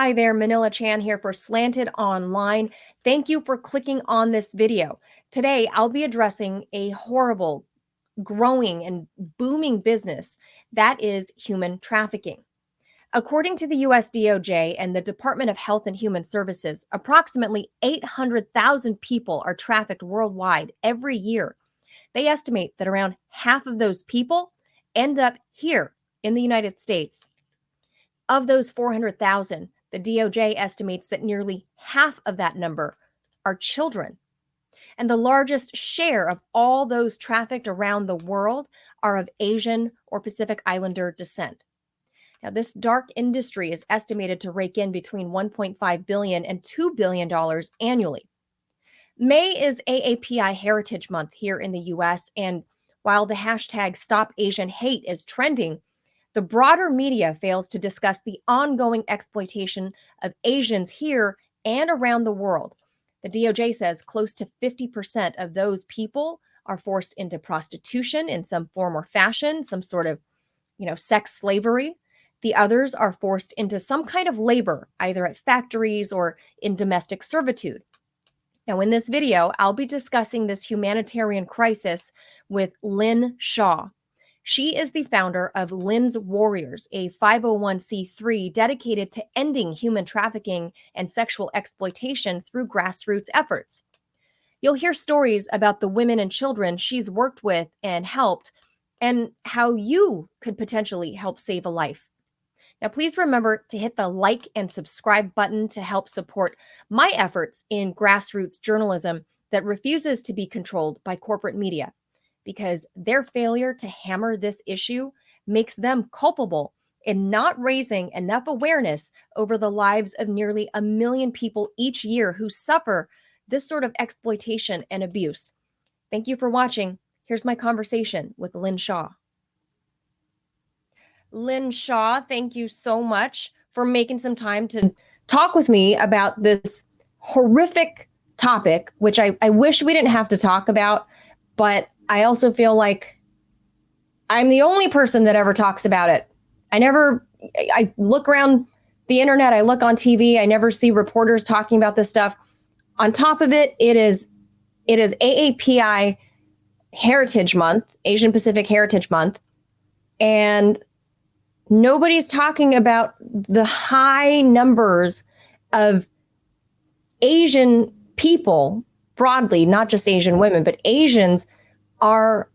Hi there, Manila Chan here for Slanted Online. Thank you for clicking on this video. Today, I'll be addressing a horrible, growing, and booming business that is human trafficking. According to the US DOJ and the Department of Health and Human Services, approximately 800,000 people are trafficked worldwide every year. They estimate that around half of those people end up here in the United States. Of those 400,000, the DOJ estimates that nearly half of that number are children. And the largest share of all those trafficked around the world are of Asian or Pacific Islander descent. Now, this dark industry is estimated to rake in between $1.5 billion and $2 billion annually. May is AAPI Heritage Month here in the US, and while the hashtag Stop Asian Hate is trending, the broader media fails to discuss the ongoing exploitation of Asians here and around the world. The DOJ says close to 50% of those people are forced into prostitution in some form or fashion, some sort of, sex slavery. The others are forced into some kind of labor, either at factories or in domestic servitude. Now, in this video, I'll be discussing this humanitarian crisis with Lynn Shaw. She is the founder of Lynn's Warriors, a 501c3 dedicated to ending human trafficking and sexual exploitation through grassroots efforts. You'll hear stories about the women and children she's worked with and helped, and how you could potentially help save a life. Now, please remember to hit the like and subscribe button to help support my efforts in grassroots journalism that refuses to be controlled by corporate media, because their failure to hammer this issue makes them culpable in not raising enough awareness over the lives of nearly 1 million people each year who suffer this sort of exploitation and abuse. Thank you for watching. Here's my conversation with Lynn Shaw. Lynn Shaw, thank you so much for making some time to talk with me about this horrific topic, which I wish we didn't have to talk about, but I also feel like I'm the only person that ever talks about it. I look around the internet, I look on TV, I never see reporters talking about this stuff. On top of it, it is AAPI Heritage Month, Asian Pacific Heritage Month, and nobody's talking about the high numbers of Asian people broadly, not just Asian women, but Asians are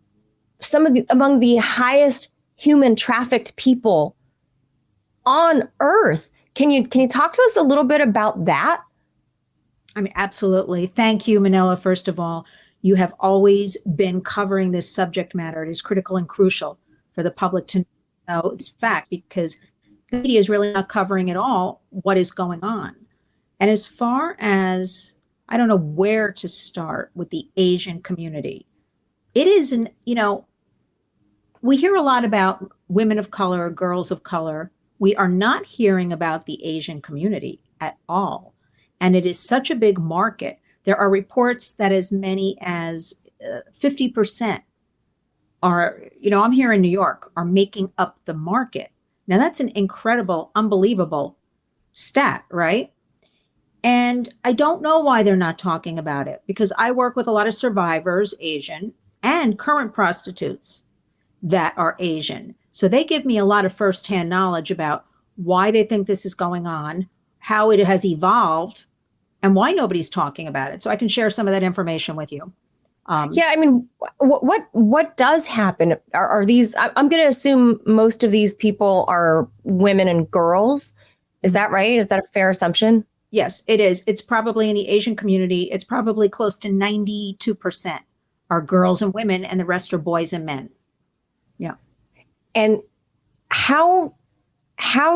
among the highest human trafficked people on earth. Can you talk to us a little bit about that? I mean, absolutely. Thank you, Manila. First of all, you have always been covering this subject matter. It is critical and crucial for the public to know it's fact, because the media is really not covering at all what is going on. And as far as, I don't know where to start with the Asian community. It is we hear a lot about women of color, girls of color. We are not hearing about the Asian community at all. And it is such a big market. There are reports that as many as 50% are, I'm here in New York, are making up the market. Now that's an incredible, unbelievable stat, right? And I don't know why they're not talking about it, because I work with a lot of survivors, Asian, and current prostitutes that are Asian. So they give me a lot of firsthand knowledge about why they think this is going on, how it has evolved, and why nobody's talking about it. So I can share some of that information with you. Yeah, I mean, what does happen? Are these? I'm going to assume most of these people are women and girls. Is that right? Is that a fair assumption? Yes, it is. It's probably in the Asian community. It's probably close to 92% are girls and women, and the rest are boys and men. Yeah. And how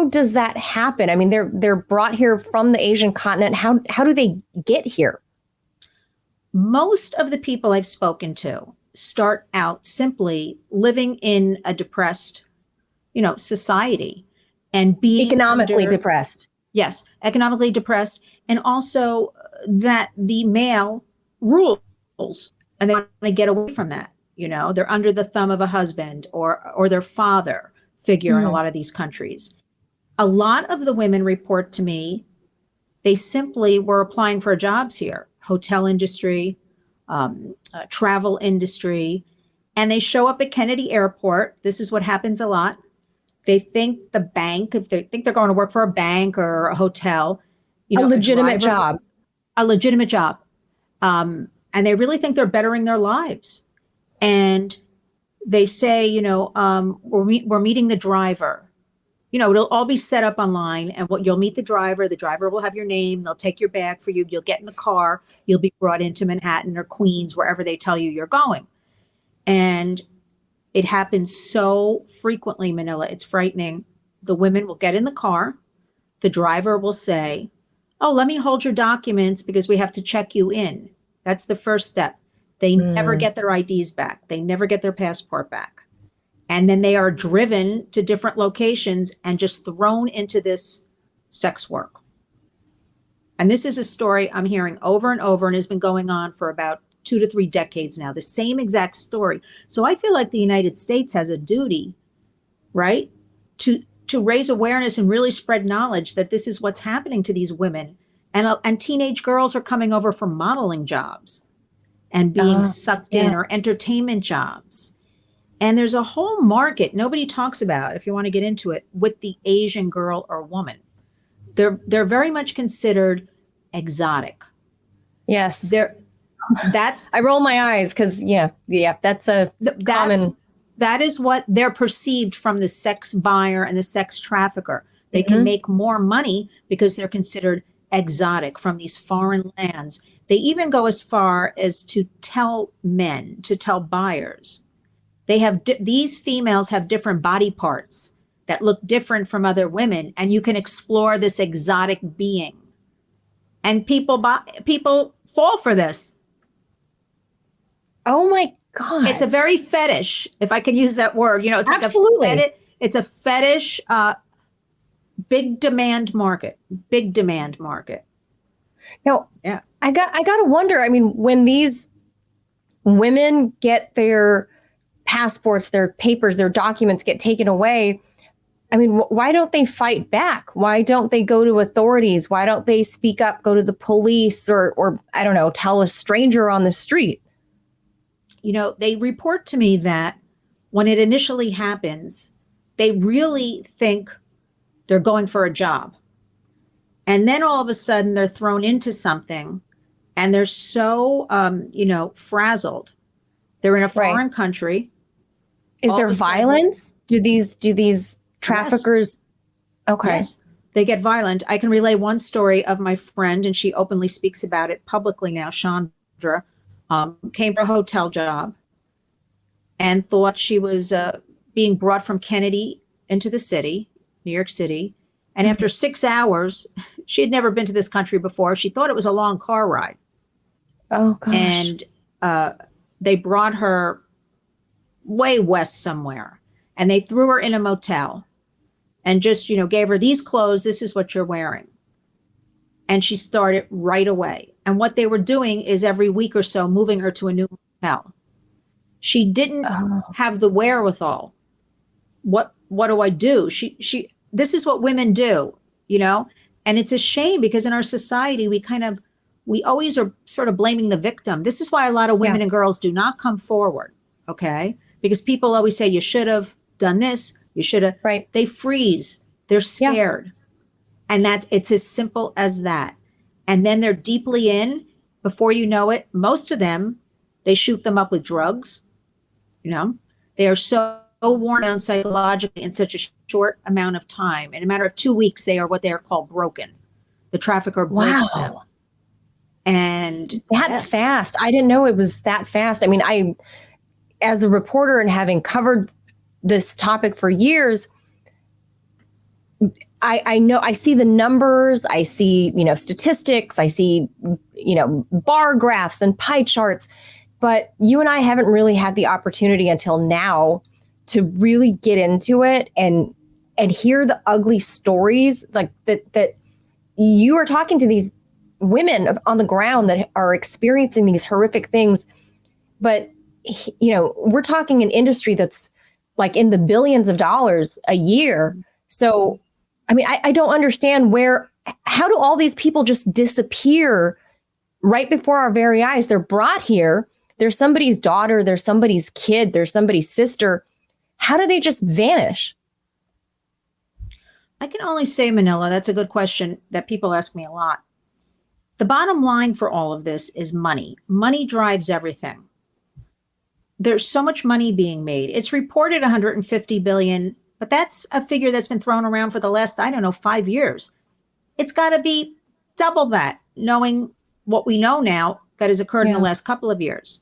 does that happen? I mean, they're brought here from the Asian continent. How do they get here? Most of the people I've spoken to start out simply living in a depressed, society and being economically depressed. Yes, economically depressed, and also that the male rules, and they want to get away from that. They're under the thumb of a husband or their father figure in a lot of these countries. A lot of the women report to me They simply were applying for jobs here, hotel industry, travel industry, and they show up at Kennedy Airport. This is what happens a lot. They think the bank, if they think they're going to work for a bank or a hotel, A a legitimate driver, job. a legitimate job. And they really think they're bettering their lives. And they say, we're meeting the driver. It'll all be set up online, and what you'll meet the driver. The driver will have your name. They'll take your bag for you. You'll get in the car. You'll be brought into Manhattan or Queens, wherever they tell you you're going. And it happens so frequently, Manila. It's frightening. The women will get in the car. The driver will say, "Oh, let me hold your documents because we have to check you in." That's the first step. They never get their IDs back. They never get their passport back. And then they are driven to different locations and just thrown into this sex work. And this is a story I'm hearing over and over and has been going on for about 2 to 3 decades now, the same exact story. So I feel like the United States has a duty, right, to raise awareness and really spread knowledge that this is what's happening to these women. And teenage girls are coming over for modeling jobs and being sucked in, or entertainment jobs. And there's a whole market nobody talks about, if you want to get into it, with the Asian girl or woman. They're very much considered exotic. Yes. That's I roll my eyes because that's common. That is what they're perceived from the sex buyer and the sex trafficker. They can make more money because they're considered exotic from these foreign lands. They even go as far as to tell buyers, these females have different body parts that look different from other women, and you can explore this exotic being. And people fall for this. Oh my God. It's a very fetish, if I can use that word. It's Absolutely. like it's a fetish, big demand market. Now, Yeah. I got to wonder, I mean, when these women get their passports, their papers, their documents get taken away, I mean, why don't they fight back? Why don't they go to authorities? Why don't they speak up, go to the police, or I don't know, tell a stranger on the street? They report to me that when it initially happens, they really think they're going for a job. And then all of a sudden they're thrown into something and they're so, frazzled. They're in a foreign country. Is there violence? Do these traffickers? Yes. Okay. Yes, they get violent. I can relay one story of my friend, and she openly speaks about it publicly now. Chandra came for a hotel job and thought she was being brought from Kennedy into the city, New York City. And after 6 hours, she had never been to this country before. She thought it was a long car ride. Oh, gosh. And they brought her way west somewhere, and they threw her in a motel and just, gave her these clothes. This is what you're wearing. And she started right away. And what they were doing is every week or so moving her to a new motel. She didn't have the wherewithal. What do I do? This is what women do, and it's a shame because in our society, we always are sort of blaming the victim. This is why a lot of women and girls do not come forward. Okay. Because people always say, you should have done this. You should have. Right. They freeze. They're scared. And it's as simple as that. And then they're deeply in. Before you know it, most of them, they shoot them up with drugs. They are so worn down psychologically in such a short amount of time. In a matter of 2 weeks, they are what they are called broken. The trafficker breaks them. And that fast. I didn't know it was that fast. I mean, as a reporter and having covered this topic for years, I know, I see the numbers, I see, statistics, I see, bar graphs and pie charts, but you and I haven't really had the opportunity until now to really get into it and hear the ugly stories like that you are talking to these women on the ground that are experiencing these horrific things. But, we're talking an industry that's like in the billions of dollars a year. So, I mean, I don't understand how do all these people just disappear right before our very eyes? They're brought here. There's somebody's daughter, there's somebody's kid, there's somebody's sister. How do they just vanish? I can only say, Manila, that's a good question that people ask me a lot. The bottom line for all of this is money. Money drives everything. There's so much money being made. It's reported 150 billion, but that's a figure that's been thrown around for the last, 5 years. It's got to be double that, knowing what we know now that has occurred in the last couple of years.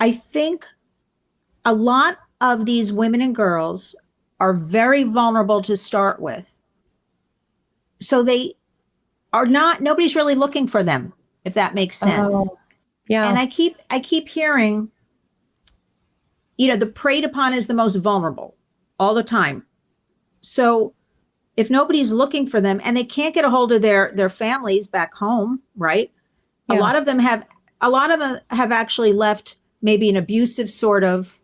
I think a lot of these women and girls are very vulnerable to start with. So they are not, nobody's really looking for them, if that makes sense. Yeah. And I keep hearing, the preyed upon is the most vulnerable all the time. So if nobody's looking for them and they can't get a hold of their families back home, right? Yeah. A lot of them have actually left maybe an abusive sort of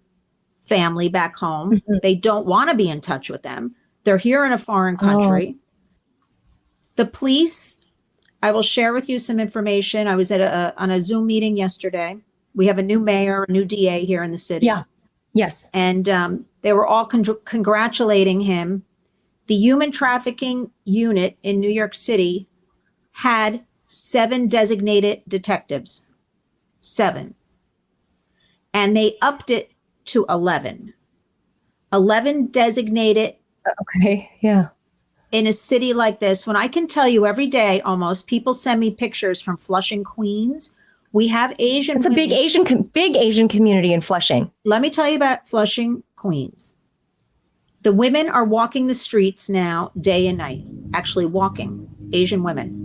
family back home. Mm-hmm. They don't want to be in touch with them. They're here in a foreign country. The police, I will share with you some information. I was on a Zoom meeting yesterday. We have a new mayor, a new DA here in the city. Yeah. Yes. And they were all congratulating him. The human trafficking unit in New York City had 7 designated detectives. 7. And they upped it to 11. 11 designated. Okay. Yeah. In a city like this, when I can tell you every day, almost, people send me pictures from Flushing, Queens. We have Asian. It's a big Asian community in Flushing. Let me tell you about Flushing, Queens. The women are walking the streets now, day and night, actually walking, Asian women.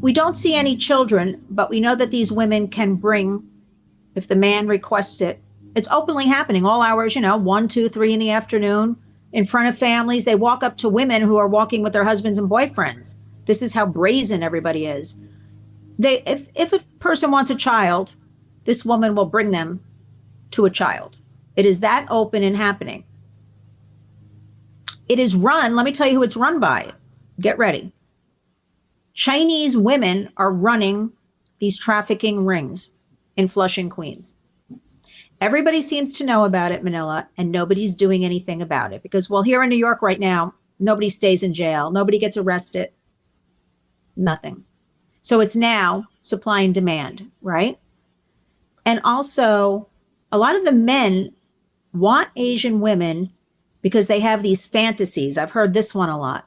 We don't see any children, but we know that these women can bring, if the man requests it, it's openly happening all hours, 1, 2, 3 in the afternoon, in front of families. They walk up to women who are walking with their husbands and boyfriends. This is how brazen everybody is. If a person wants a child, this woman will bring them to a child. It is that open and happening. It is run, let me tell you who it's run by. Get ready. Chinese women are running these trafficking rings in Flushing, Queens. Everybody seems to know about it, Manila, and nobody's doing anything about it because, well, here in New York right now, nobody stays in jail. Nobody gets arrested. Nothing. So it's now supply and demand, right? And also, a lot of the men want Asian women because they have these fantasies. I've heard this one a lot,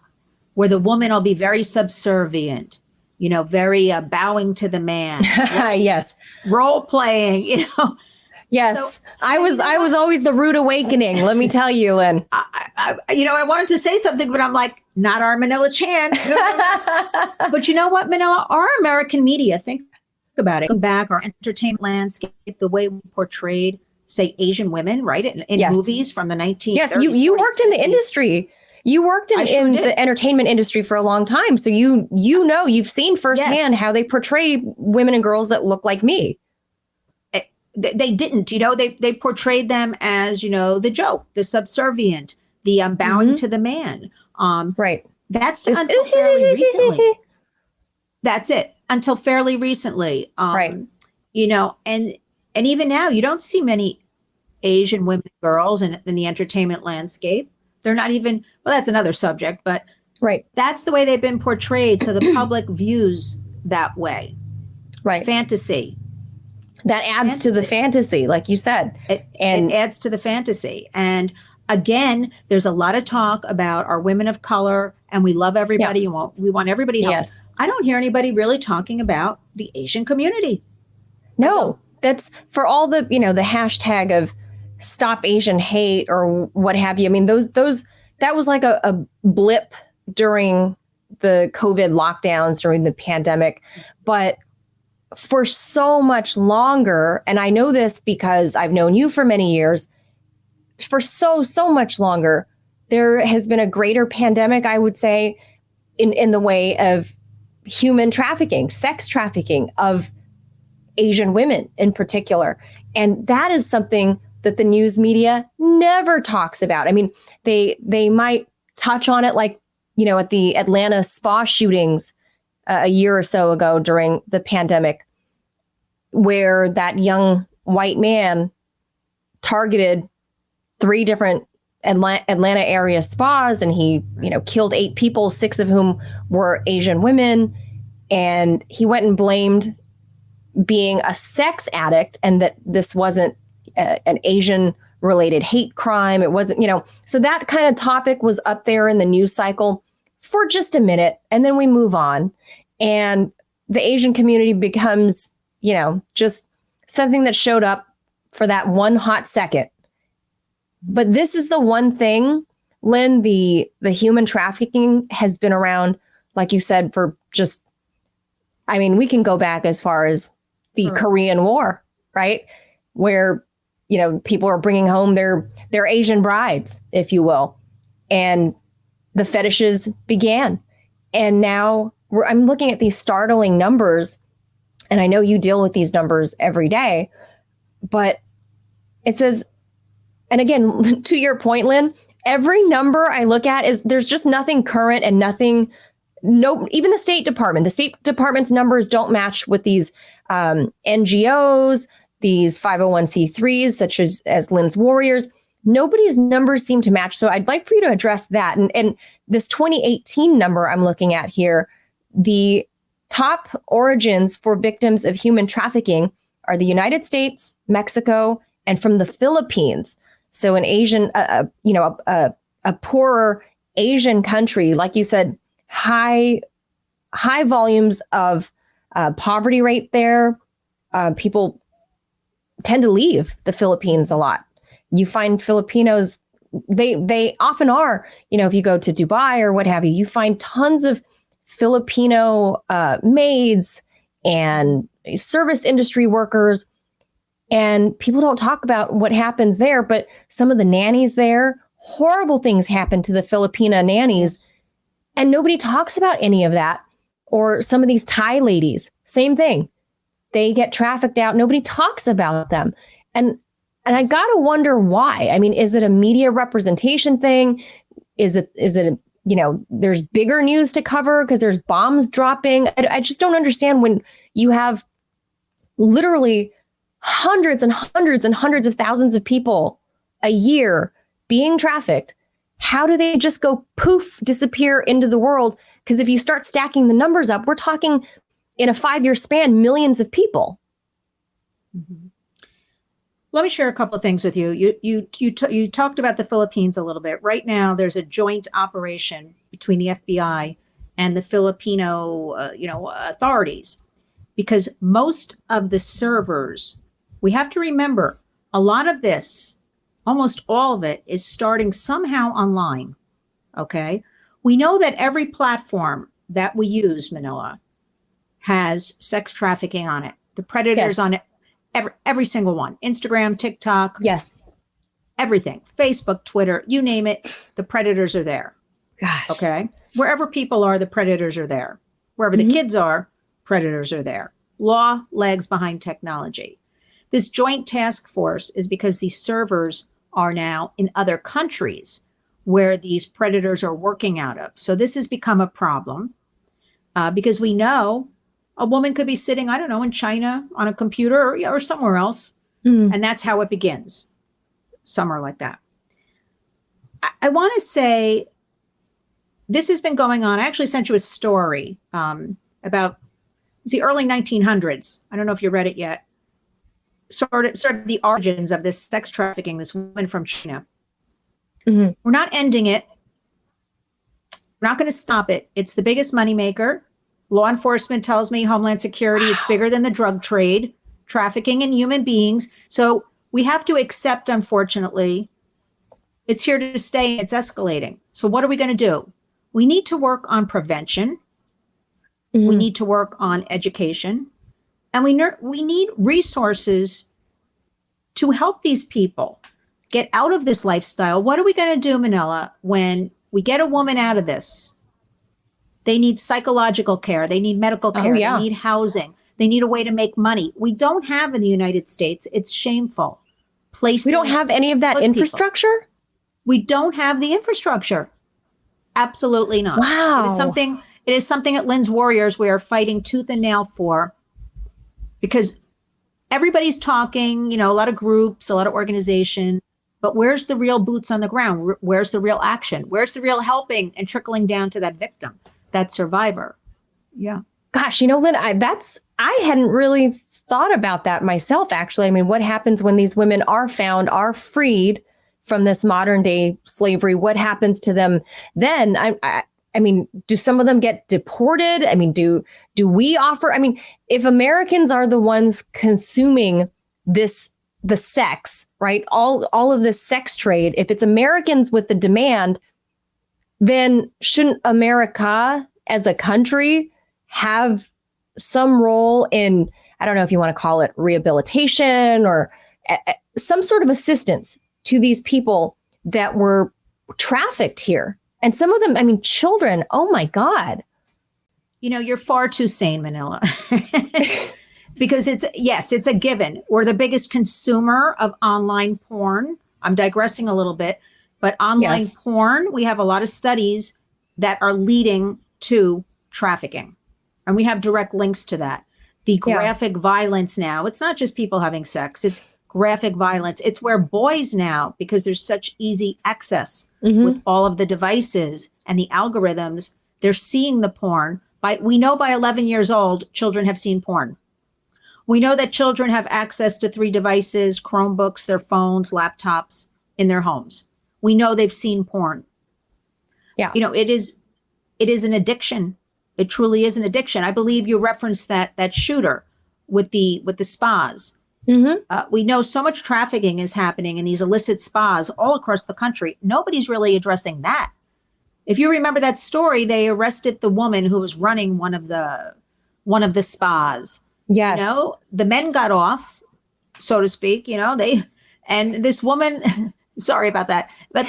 where the woman will be very subservient, very bowing to the man. Yes. Role playing, Yes. So, I was always the rude awakening. Let me tell you, Lynn. I wanted to say something, but I'm like, not our Manila Chan. But you know what, Manila, our American media, think about it, back our entertainment landscape, the way we portrayed, say, Asian women, right? In yes. movies from the 1930s. Yes, you 40s, worked in the industry. You worked in the entertainment industry for a long time. So you've seen firsthand how they portray women and girls that look like me. They didn't, they portrayed them as, the joke, the subservient, the bowing to the man. Right. That's until fairly recently. That's it. Until fairly recently. Right. And even now, you don't see many Asian women and girls in the entertainment landscape. They're not even, well, that's another subject, but right. That's the way they've been portrayed. So the public views that way. Right. Fantasy. That adds to the fantasy, like you said. It adds to the fantasy. And again, there's a lot of talk about our women of color and we love everybody. Yeah. We want everybody help. Yes. I don't hear anybody really talking about the Asian community. No, that's for all the, the hashtag of stop Asian hate or what have you. I mean, that was like a blip during the COVID lockdowns, during the pandemic. But for so much longer, and I know this because I've known you for many years, for so much longer, there has been a greater pandemic, I would say, in the way of human trafficking, sex trafficking of Asian women in particular. And that is something that the news media never talks about. I mean, they might touch on it like at the Atlanta spa shootings a year or so ago during the pandemic, where that young white man targeted 3 different Atlanta area spas, and he, killed 8 people, 6 of whom were Asian women. And he went and blamed being a sex addict and that this wasn't an Asian related hate crime. It wasn't, so that kind of topic was up there in the news cycle for just a minute. And then we move on. And the Asian community becomes, just something that showed up for that one hot second. But this is the one thing, Lynn, the human trafficking has been around, like you said, for just, we can go back as far as the Korean War, right? Where, people are bringing home their Asian brides, if you will. And the fetishes began. And now I'm looking at these startling numbers, and I know you deal with these numbers every day, but it says, and again, to your point, Lynn, every number I look at there's just nothing current and nothing, even the State Department's numbers don't match with these NGOs, these 501c3s, such as Lynn's Warriors. Nobody's numbers seem to match. So I'd like for you to address that. And this 2018 number I'm looking at here, the top origins for victims of human trafficking are the United States, Mexico, and from the Philippines. So an Asian, a poorer Asian country, like you said, high volumes of poverty rate there. People tend to leave the Philippines a lot. You find Filipinos, they often are, if you go to Dubai or what have you, you find tons of Filipino maids and service industry workers. And people don't talk about what happens there, but some of the nannies there, horrible things happen to the Filipina nannies. And nobody talks about any of that. Or some of these Thai ladies, same thing. They get trafficked out. Nobody talks about them. And I got to wonder why. Is it a media representation thing? Is it there's bigger news to cover because there's bombs dropping? I just don't understand when you have literally hundreds and hundreds and hundreds of thousands of people a year being trafficked. How do they just go poof, disappear into the world? Because if you start stacking the numbers up, we're talking in a 5-year span, millions of people. Mm-hmm. Let me share a couple of things with you. You talked about the Philippines a little bit. Right now, there's a joint operation between the FBI and the Filipino, authorities, because most of the servers, we have to remember, a lot of this, almost all of it, is starting somehow online. Okay, we know that every platform that we use, Manila, has sex trafficking on it. The predators on it. Every single one. Instagram, TikTok. Yes. Everything. Facebook, Twitter, you name it. The predators are there. Gosh. Okay. Wherever people are, the predators are there. Wherever the kids are, predators are there. Law lags behind technology. This joint task force is because these servers are now in other countries where these predators are working out of. So this has become a problem because we know a woman could be sitting, I don't know, in China on a computer or somewhere else. And that's how it begins. Somewhere like that. I want to say this has been going on. I actually sent you a story about the early 1900s. I don't know if you read it yet. Sort of the origins of this sex trafficking, this woman from China. Mm-hmm. We're not ending it. We're not going to stop it. It's the biggest moneymaker. Law enforcement tells me, Homeland Security, it's bigger than the drug trade, trafficking in human beings. So we have to accept, unfortunately, it's here to stay. It's escalating. So what are we going to do? We need to work on prevention. Mm-hmm. We need to work on education. And we need resources to help these people get out of this lifestyle. What are we going to do, Manila, when we get a woman out of this? They need psychological care. They need medical care. They need housing. They need a way to make money. We don't have in the United States. It's shameful. We don't have any of that infrastructure? We don't have the infrastructure. Absolutely not. Wow. It is something at Lynn's Warriors we are fighting tooth and nail for, because everybody's talking, a lot of groups, a lot of organization, but where's the real boots on the ground? Where's the real action? Where's the real helping and trickling down to that victim, that survivor? Yeah. Gosh, Lynn, I hadn't really thought about that myself, actually. I mean, what happens when these women are found, are freed from this modern day slavery? What happens to them then? I mean, do some of them get deported? I mean, do we offer? I mean, if Americans are the ones consuming the sex, right? All of this sex trade, if it's Americans with the demand, then shouldn't America as a country have some role in, I don't know if you want to call it rehabilitation or some sort of assistance to these people that were trafficked here? And some of them, I mean, children, oh my God. You're far too sane, Manila. Because it's a given. We're the biggest consumer of online porn. I'm digressing a little bit, but online porn, we have a lot of studies that are leading to trafficking. And we have direct links to that. The graphic violence now, it's not just people having sex, it's graphic violence. It's where boys now, because there's such easy access with all of the devices and the algorithms, they're seeing the porn. We know by 11 years old, children have seen porn. We know that children have access to 3 devices, Chromebooks, their phones, laptops in their homes. We know they've seen porn. Yeah. It is an addiction. It truly is an addiction. I believe you referenced that shooter with the spas. We know so much trafficking is happening in these illicit spas all across the country. Nobody's really addressing that. If you remember that story, they arrested the woman who was running one of the spas. Yes. The men got off, so to speak, and this woman, sorry about that, but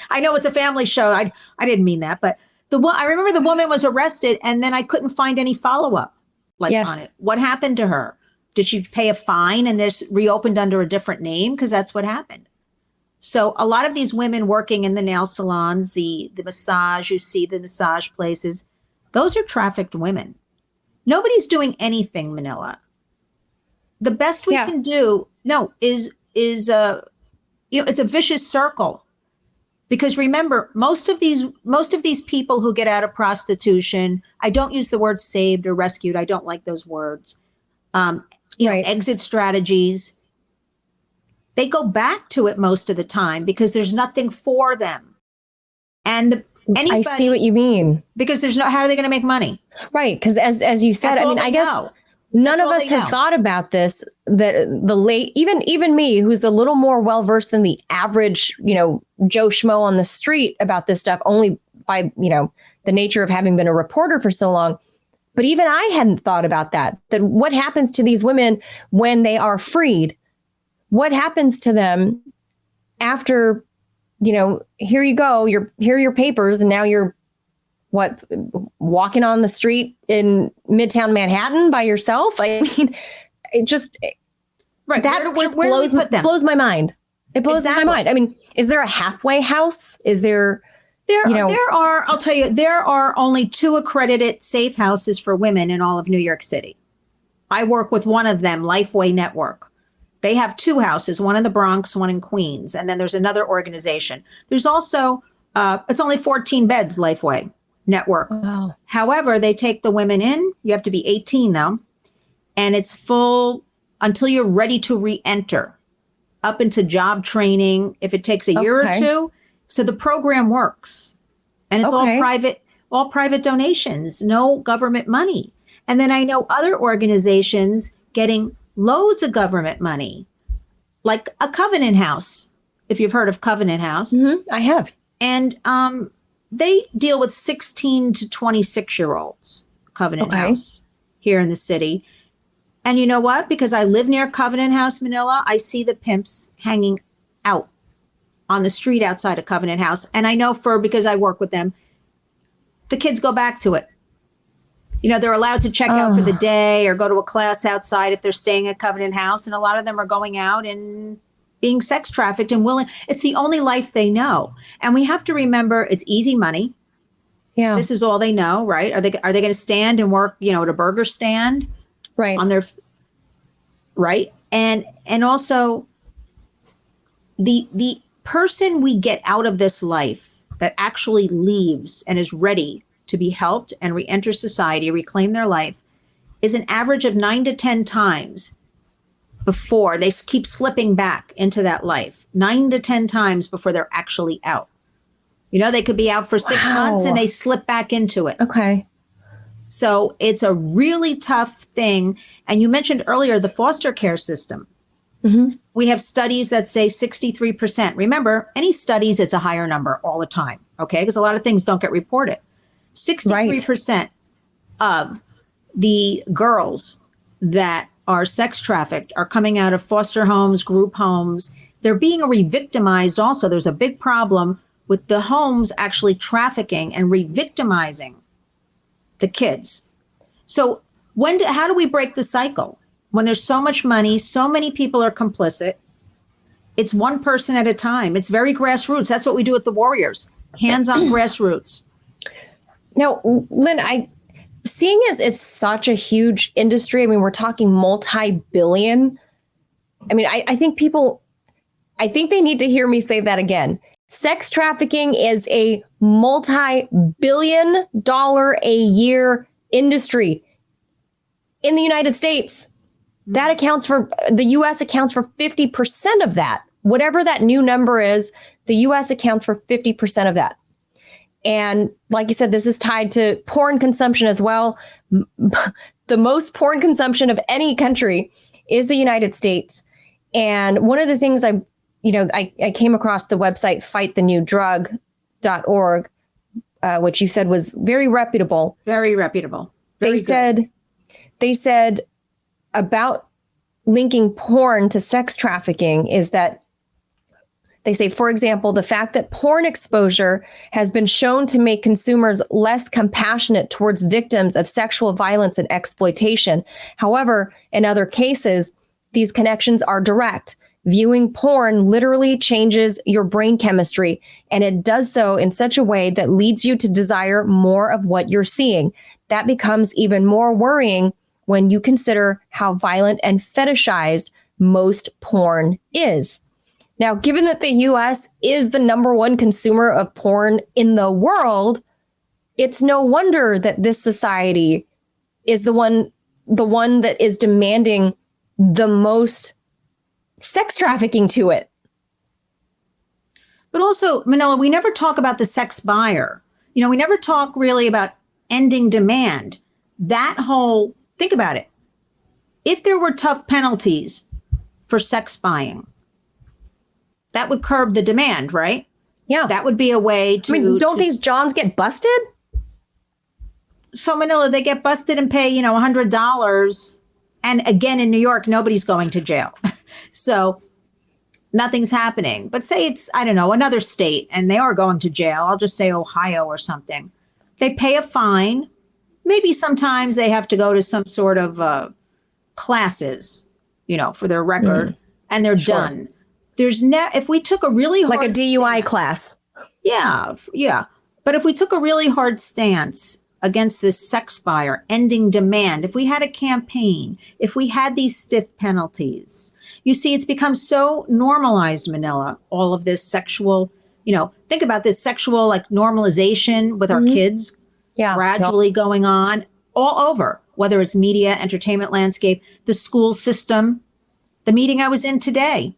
I know it's a family show. I didn't mean that, but I remember the woman was arrested and then I couldn't find any follow-up on it. What happened to her? Did she pay a fine and this reopened under a different name? Because that's what happened. So a lot of these women working in the nail salons, the massage, you see the massage places, those are trafficked women. Nobody's doing anything, Manila. The best we can do, is it's a vicious circle. Because remember, most of these people who get out of prostitution, I don't use the word saved or rescued. I don't like those words. Exit strategies, they go back to it most of the time because there's nothing for them. And I see what you mean. Because how are they going to make money? Right. Because as you said, I guess none of us have thought about this, that even me, who's a little more well-versed than the average, Joe Schmo on the street about this stuff, only by, the nature of having been a reporter for so long. But even I hadn't thought about that what happens to these women when they are freed? What happens to them after, here you go, here are your papers, and now you're walking on the street in Midtown Manhattan by yourself? I mean, it just blows my mind. It blows my mind. I mean, is there a halfway house? Is there? I'll tell you, there are only 2 accredited safe houses for women in all of New York City. I work with one of them, Lifeway Network. They have 2 houses, one in the Bronx, one in Queens. And then there's another organization. There's also, it's only 14 beds, Lifeway Network. Wow. However, they take the women in. You have to be 18 though. And it's full until you're ready to re-enter, up into job training, if it takes a year or 2. So the program works, and it's all private donations, no government money. And then I know other organizations getting loads of government money, like a Covenant House, if you've heard of Covenant House. I have. And they deal with 16 to 26-year-olds, Covenant House, here in the city. And you know what? Because I live near Covenant House, Manila, I see the pimps hanging out on the street outside of Covenant House. And I know because I work with them, the kids go back to it. They're allowed to check out for the day or go to a class outside if they're staying at Covenant House. And a lot of them are going out and, being sex trafficked and willing. It's the only life they know. And we have to remember it's easy money. Yeah. This is all they know, right? Are they going to stand and work, at a burger stand Right. on their right? And also the person we get out of this life that actually leaves and is ready to be helped and re-enter society, reclaim their life, is an average of 9 to 10 times before they keep slipping back into that life. 9 to 10 times before they're actually out. They could be out for 6 months and they slip back into it. Okay. So it's a really tough thing. And you mentioned earlier the foster care system. Mm-hmm. We have studies that say 63%. Remember, any studies, it's a higher number all the time, okay? Because a lot of things don't get reported. 63% of the girls that are sex trafficked are coming out of foster homes, group homes. They're being re-victimized also. There's a big problem with the homes actually trafficking and re-victimizing the kids. So how do we break the cycle? When there's so much money, so many people are complicit. It's one person at a time. It's very grassroots. That's what we do at the Warriors. Hands on grassroots. Now, Lynn, seeing as it's such a huge industry, I mean, we're talking multi-billion. I mean, I think they need to hear me say that again. Sex trafficking is a multi-billion-dollar a year industry in the United States. That accounts for, the US accounts for 50% of that. Whatever that new number is, the US accounts for 50% of that. And like you said, this is tied to porn consumption as well. The most porn consumption of any country is the United States. And one of the things I came across the website fightthenewdrug.org, which you said was very reputable. Very reputable. They said about linking porn to sex trafficking is that they say, for example, the fact that porn exposure has been shown to make consumers less compassionate towards victims of sexual violence and exploitation. However, in other cases, these connections are direct. Viewing porn literally changes your brain chemistry, and it does so in such a way that leads you to desire more of what you're seeing. That becomes even more worrying when you consider how violent and fetishized most porn is. Now, given that the US is the number one consumer of porn in the world, it's no wonder that this society is the one that is demanding the most sex trafficking to it. But also, Manila, we never talk about the sex buyer. We never talk really about ending demand. Think about it. If there were tough penalties for sex buying, that would curb the demand, right? Yeah. That would be a way to... I mean, don't these Johns get busted? So, Manila, they get busted and pay, $100. And again, in New York, nobody's going to jail. So nothing's happening. But say it's, I don't know, another state, and they are going to jail. I'll just say Ohio or something. They pay a fine. Maybe sometimes they have to go to some sort of classes, for their record, and they're done. If we took a really hard like a DUI class. Yeah. But if we took a really hard stance against this sex buyer, ending demand, if we had a campaign, if we had these stiff penalties, you see, it's become so normalized, Manila, all of this sexual, think about this sexual normalization with our kids gradually going on all over, whether it's media, entertainment landscape, the school system, the meeting I was in today.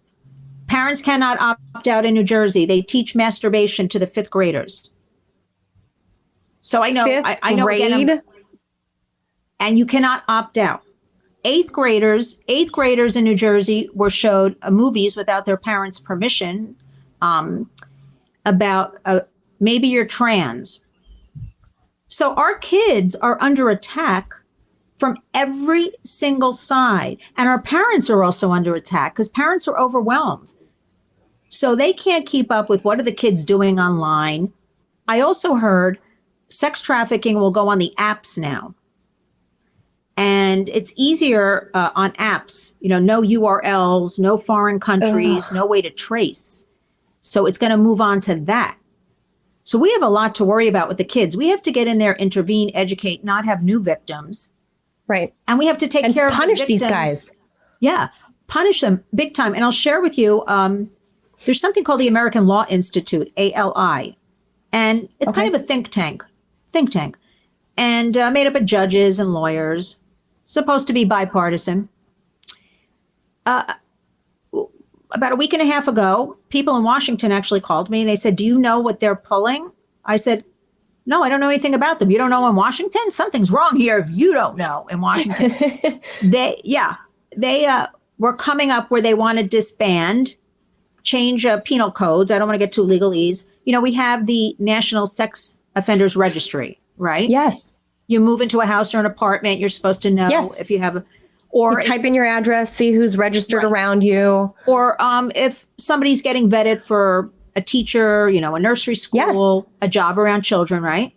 Parents cannot opt out in New Jersey. They teach masturbation to the 5th graders. So I know, I know, again, and you cannot opt out. 8th graders in New Jersey were showed movies without their parents' permission about maybe you're trans. So our kids are under attack from every single side. And our parents are also under attack because parents are overwhelmed. So they can't keep up with what are the kids doing online. I also heard sex trafficking will go on the apps now. And it's easier on apps, no URLs, no foreign countries, no way to trace. So it's going to move on to that. So we have a lot to worry about with the kids. We have to get in there, intervene, educate, not have new victims. Right. And we have to take care of punish the victims. these guys. Yeah, punish them big time. And I'll share with you, there's something called the American Law Institute, ALI. And it's kind of a think tank, and made up of judges and lawyers, supposed to be bipartisan. About a week and a half ago, people in Washington actually called me and they said, "Do you know what they're pulling?" I said, "No, I don't know anything about them." "You don't know in Washington? Something's wrong here if you don't know in Washington." They were coming up where they want to disband, change penal codes. I don't want to get too legalese. We have the National Sex Offenders Registry, right? Yes. You move into a house or an apartment, you're supposed to know if you have you type in your address, see who's registered around you. Or if somebody's getting vetted for a teacher, a nursery school, a job around children, right?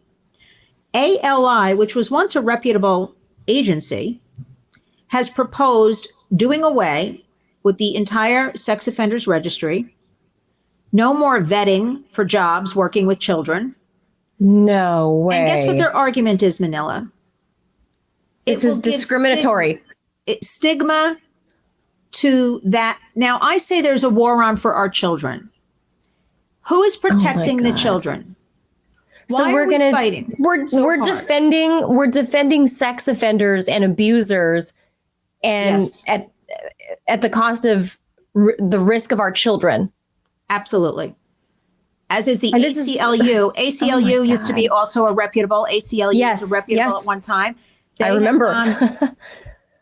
ALI, which was once a reputable agency, has proposed doing away with the entire sex offenders registry. No more vetting for jobs working with children. No way. And guess what their argument is, Manila? This is discriminatory. Stigma to that. Now, I say there's a war on for our children. Who is protecting the children? Why are we fighting? We're defending sex offenders and abusers, and at the cost of the risk of our children. Absolutely. As is the ACLU. ACLU used to be also a reputable. ACLU was a reputable at one time. I remember.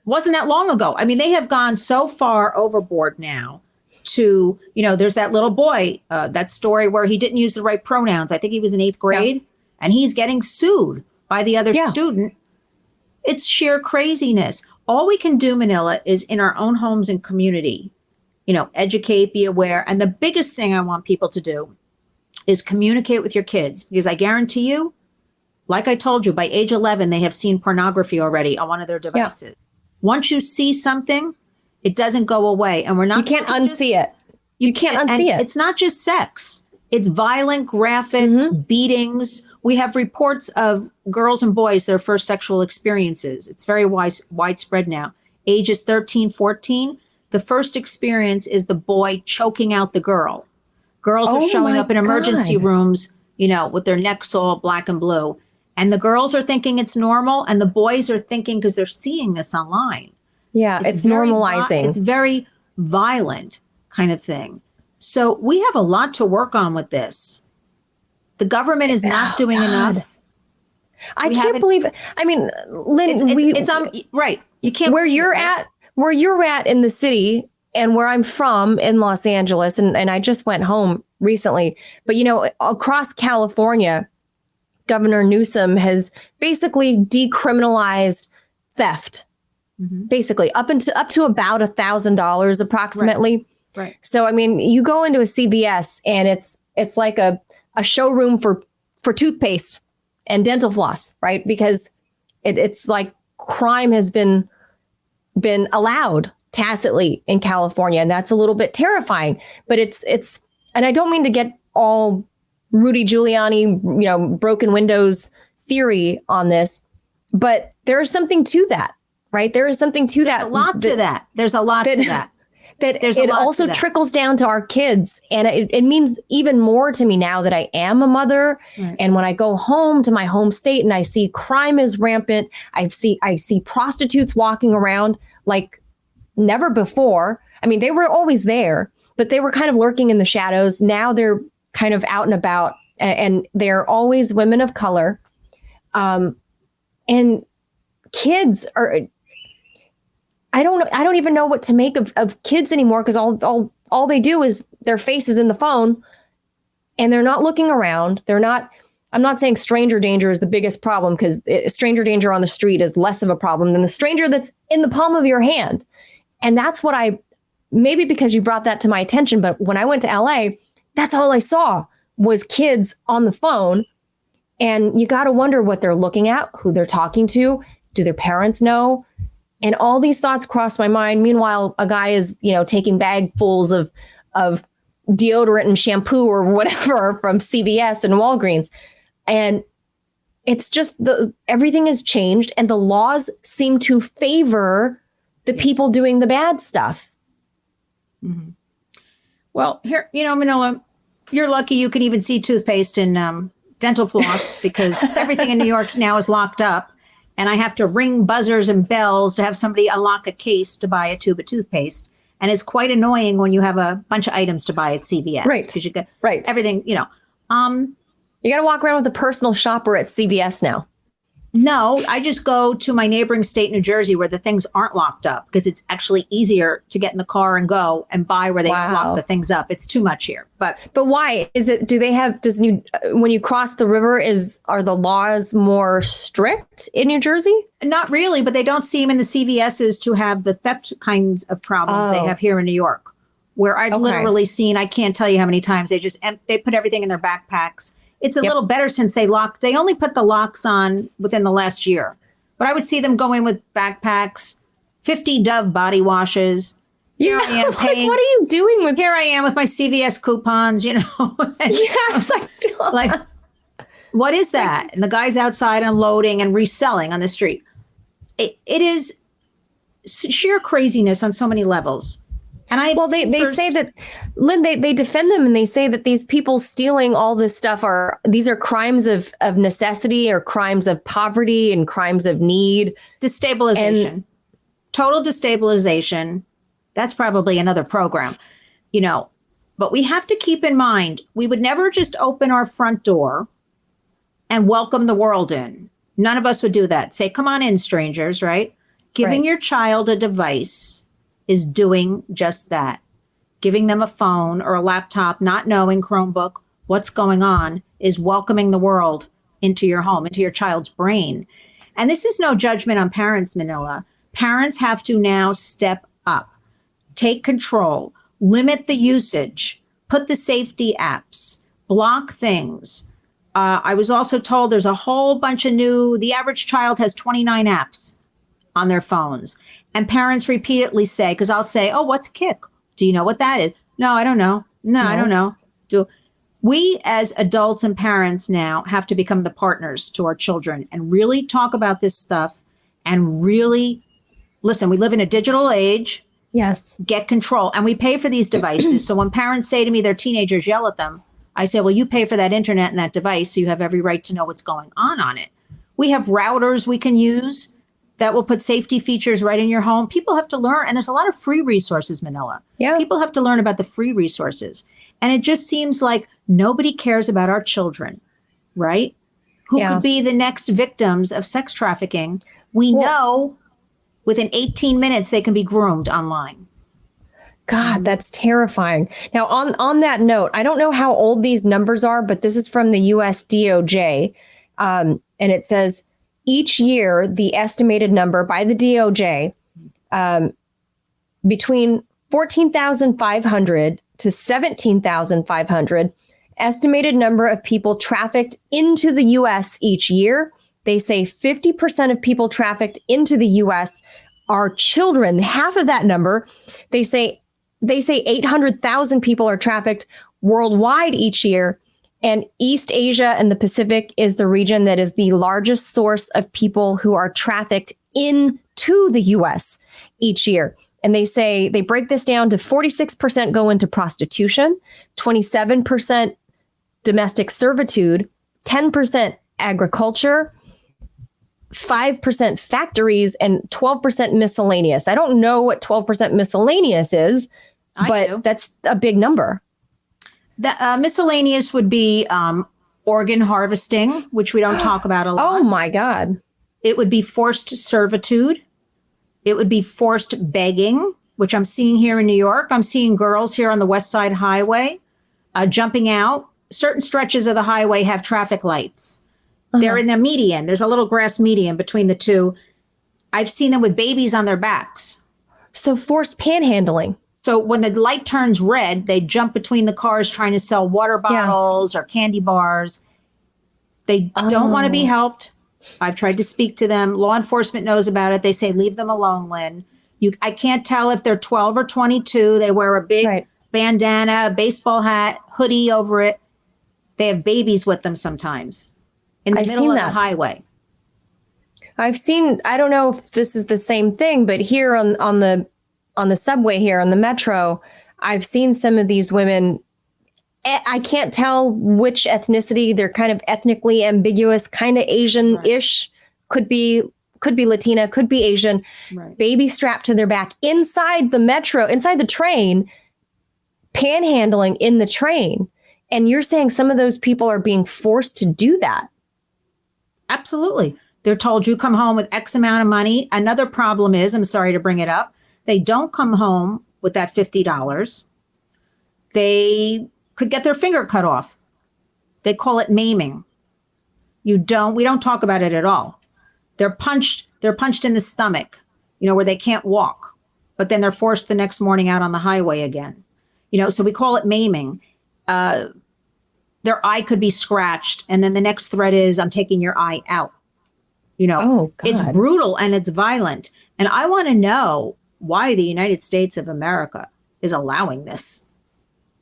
Wasn't that long ago. I mean, they have gone so far overboard now to, there's that little boy, that story where he didn't use the right pronouns. I think he was in 8th grade and he's getting sued by the other student. It's sheer craziness. All we can do, Manila, is in our own homes and community, educate, be aware. And the biggest thing I want people to do is communicate with your kids, because I guarantee you, like I told you, by age 11, they have seen pornography already on one of their devices. Once you see something, it doesn't go away. And we're not— You can't unsee it. You can't unsee it. It's not just sex. It's violent, graphic beatings. We have reports of girls and boys, their first sexual experiences. It's very widespread now. Ages 13, 14. The first experience is the boy choking out the girl. Girls are showing up in emergency rooms, with their necks all black and blue. And the girls are thinking it's normal. And the boys are thinking, because they're seeing this online. Yeah, it's normalizing. It's very violent kind of thing. So we have a lot to work on with this. The government is not doing enough. I can't believe it. I mean, Lynn, it's right. You can't— where you're at in the city and where I'm from in Los Angeles, and I just went home recently, but across California, Governor Newsom has basically decriminalized theft, basically up to about $1,000 approximately. Right. So, I mean, you go into a CVS and it's like a showroom for toothpaste and dental floss, right? Because it's like crime has been allowed tacitly in California, and that's a little bit terrifying. But it's and I don't mean to get all Rudy Giuliani, broken windows theory on this, but there is something to that, right? There is something to that. There's a lot to that. There's a lot to that. That it also trickles down to our kids. And it means even more to me now that I am a mother. Right. And when I go home to my home state and I see crime is rampant, I see prostitutes walking around like never before. I mean, they were always there, but they were kind of lurking in the shadows. Now they're kind of out and about, and they're always women of color. And kids are— I don't even know what to make of kids anymore, because all they do is their face is in the phone and they're not looking around. I'm not saying stranger danger is the biggest problem, because stranger danger on the street is less of a problem than the stranger that's in the palm of your hand. And that's what maybe because you brought that to my attention, but when I went to LA, that's all I saw was kids on the phone. And you got to wonder what they're looking at, who they're talking to. Do their parents know? And all these thoughts cross my mind. Meanwhile, a guy is, taking bagfuls of deodorant and shampoo or whatever from CVS and Walgreens. And it's just everything has changed, and the laws seem to favor the people doing the bad stuff. Mm-hmm. Well, here, Manila, you're lucky you can even see toothpaste and dental floss because everything in New York now is locked up. And I have to ring buzzers and bells to have somebody unlock a case to buy a tube of toothpaste. And it's quite annoying when you have a bunch of items to buy at CVS. Right. Because you get right. everything, You got to walk around with a personal shopper at CVS now. No, I just go to my neighboring state, New Jersey, where the things aren't locked up because it's actually easier to get in the car and go and buy where they lock the things up. It's too much here. But why is it? Do they have? When you cross the river, are the laws more strict in New Jersey? Not really, but they don't seem in the CVSs to have the theft kinds of problems they have here in New York, where I've literally seen. I can't tell you how many times they put everything in their backpacks. It's a little better since they only put the locks on within the last year. But I would see them go in with backpacks, 50 Dove body washes. Yeah, I am paying, what are you doing with? Here I am with my CVS coupons, Yes, like, what is that? And the guy's outside unloading and reselling on the street. It is sheer craziness on so many levels. And they say that, Lynn, they defend them and they say that these people stealing all this stuff these are crimes of necessity or crimes of poverty and crimes of need. Destabilization. Total destabilization. That's probably another program, but we have to keep in mind, we would never just open our front door and welcome the world in. None of us would do that. Say, come on in, strangers, right? Giving your child a device is doing just that. Giving them a phone or a laptop, not knowing Chromebook, what's going on, is welcoming the world into your home, into your child's brain. And this is no judgment on parents, Manila. Parents have to now step up, take control, limit the usage, put the safety apps, block things. I was also told there's a whole bunch of the average child has 29 apps on their phones. And parents repeatedly say, because I'll say, oh, what's Kik? Do you know what that is? No, I don't know. No, I don't know. We as adults and parents now have to become the partners to our children and really talk about this stuff and really listen. We live in a digital age. Yes. Get control. And we pay for these devices. So when parents say to me, their teenagers yell at them, I say, well, you pay for that internet and that device, so you have every right to know what's going on it. We have routers we can use that will put safety features right in your home. People have to learn. And there's a lot of free resources, Manila. Yeah. People have to learn about the free resources. And it just seems like nobody cares about our children, right? Who could be the next victims of sex trafficking. We know within 18 minutes they can be groomed online. God, that's terrifying. Now, on that note, I don't know how old these numbers are, but this is from the US DOJ. And it says, each year, the estimated number by the DOJ, between 14,500 to 17,500 estimated number of people trafficked into the U.S. each year. They say 50% of people trafficked into the U.S. are children. Half of that number, they say 800,000 people are trafficked worldwide each year. And East Asia and the Pacific is the region that is the largest source of people who are trafficked into the U.S. each year. And they say they break this down to 46% go into prostitution, 27% domestic servitude, 10% agriculture, 5% factories, and 12% miscellaneous. I don't know what 12% miscellaneous is, but that's a big number. The miscellaneous would be organ harvesting, which we don't talk about a lot. Oh, my God. It would be forced servitude. It would be forced begging, which I'm seeing here in New York. I'm seeing girls here on the West Side Highway jumping out. Certain stretches of the highway have traffic lights. They're in the median. There's a little grass median between the two. I've seen them with babies on their backs. So forced panhandling. So when the light turns red, they jump between the cars trying to sell water bottles or candy bars. They don't want to be helped. I've tried to speak to them. Law enforcement knows about it. They say, leave them alone, Lynn. I can't tell if they're 12 or 22. They wear a big Right. bandana, baseball hat, hoodie over it. They have babies with them sometimes in the I've middle seen of the that. highway. I've seen, I don't know if this is the same thing, but here on the subway here on the metro, I've seen some of these women. I can't tell which ethnicity. They're kind of ethnically ambiguous, kind of Asian-ish. Could be Latina, could be Asian. Right. Baby strapped to their back inside the metro, inside the train, panhandling in the train. And you're saying some of those people are being forced to do that. Absolutely. They're told you come home with X amount of money. Another problem is, I'm sorry to bring it up, they don't come home with that $50. They could get their finger cut off. They call it maiming. We don't talk about it at all. They're punched in the stomach, where they can't walk, but then they're forced the next morning out on the highway again. So we call it maiming. Their eye could be scratched, and then the next threat is, I'm taking your eye out. Oh, God. It's brutal and it's violent. And I want to know why the United States of America is allowing this,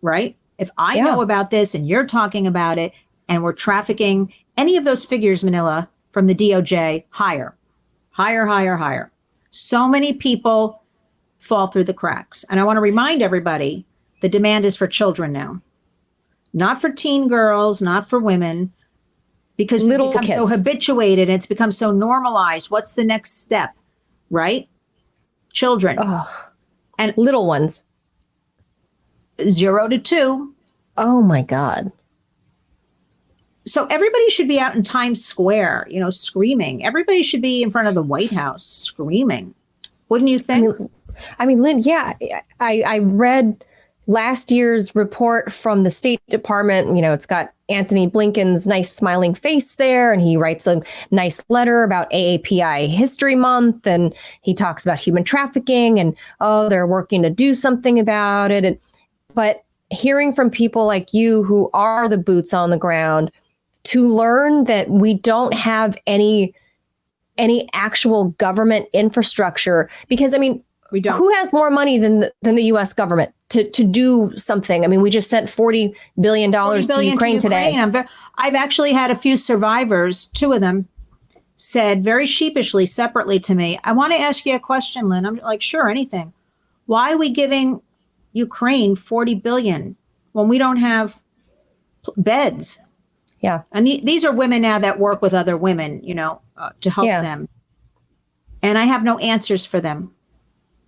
right? If I know about this and you're talking about it and we're trafficking any of those figures, Manila, from the DOJ, higher. So many people fall through the cracks. And I want to remind everybody, the demand is for children now, not for teen girls, not for women, because we've become so habituated and it's become so normalized. What's the next step, right? Children. Oh, and little ones. 0 to 2. Oh, my God. So everybody should be out in Times Square, screaming. Everybody should be in front of the White House screaming. Wouldn't you think? I mean, Lynn, yeah, I read last year's report from the State Department. It's got Anthony Blinken's nice smiling face there, and he writes a nice letter about AAPI History Month, and he talks about human trafficking, and they're working to do something about it. But hearing from people like you who are the boots on the ground, to learn that we don't have any actual government infrastructure, because we don't. Who has more money than the U.S. government to do something? We just sent $40 billion to Ukraine today. I've actually had a few survivors, 2 of them, said very sheepishly, separately to me, I want to ask you a question, Lynn. I'm like, sure, anything. Why are we giving Ukraine $40 billion when we don't have beds? Yeah. And these are women now that work with other women, to help them. And I have no answers for them.